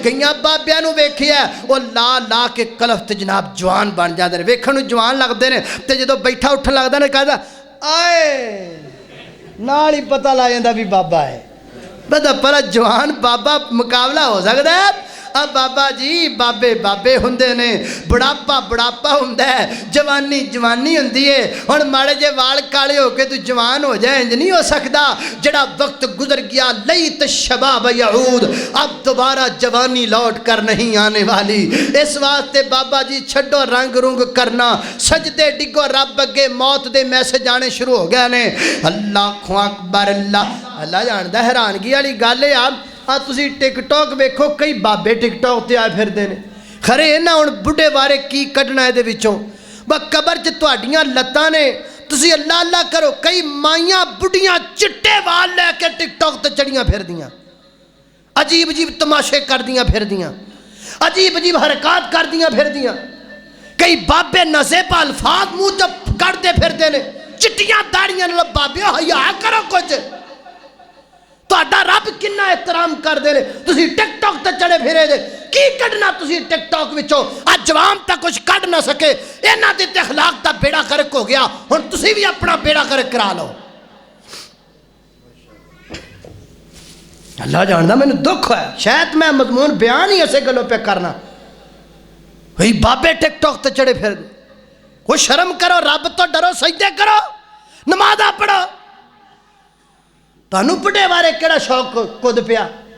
कई बाबिया वेखिया वो ला ला के कलफ ते जनाब जवान बन जाते हैं, वेखण नूं जवान लगते हैं, तो जो बैठा उठन लगता है कहता आए नाल ही पता ला जाता भी बाबा है। पता पर जवान बाबा मुकाबला हो सकता है? अब बाबा जी बाबे बाबे हुंदे ने, बुढ़ापा बुढ़ापा हुंदा है, जवानी जवानी हुंदी है। हुण माड़े जे वाल काले हो के तू जवान हो जाए, इंज नहीं हो सकता। जड़ा वक्त गुजर गया लई तो शबाब यऊद, अब दोबारा जवानी लौट कर नहीं आने वाली। इस वास्ते बाबा जी छड्डो रंग रुंग करना, सजदे डिगो रब अगे, मौत दे मैसेज आने शुरू हो गए ने। अल्लाह अकबर अल्लाह अल्लाह जानदा। हैरानगी वाली गल है आ तुसी टिकटॉक वेखो, कई बाबे टिकटॉक ते आए फिरदे ने। खरे इन्हां हुण बुढ़े बारे की कढना इहदे विचों? ब कबर च तुहाडियां लत्तां ने, तुसी अल्लाह अल्लाह करो। कई माइयां बुढ़ियां चिट्टे वाल लैके टिकटॉक ते चढ़ियां फिरदियां, अजीब अजीब तमाशे करदियां फिरदियां, अजीब अजीब हरकत करदियां फिरदियां। कई बाबे नज़ेब अल्फाज मुँह च कढ़दे फिरदे ने, चिट्टियां दाड़ियां नाल। बाबे हया करो कुछ, तुहाडा रब किन्ना एहतराम करदे ने, तुसी टिकटॉक ते चढ़े फिरे जे। की कढ़ना तुसी टिकटॉक विचों? अज जवान तक कुछ कढ़ ना सके, इन्हां दे ते अखलाक दा बेड़ा गर्क हो गया। हुण तुसी भी अपना बेड़ा गर्क करा लो। अल्लाह जानदा मैनूं दुख है, शायद मैं मजमून बयान ही इसे गलों पे करना। भाई बाबे टिकटॉक ते चढ़े फिर, कोई शर्म करो, रब तो डरो, सजदे करो, नमाज़ां पढ़ो। तुहानूं बुढ़े बारे केड़ा शौक कुद पिया?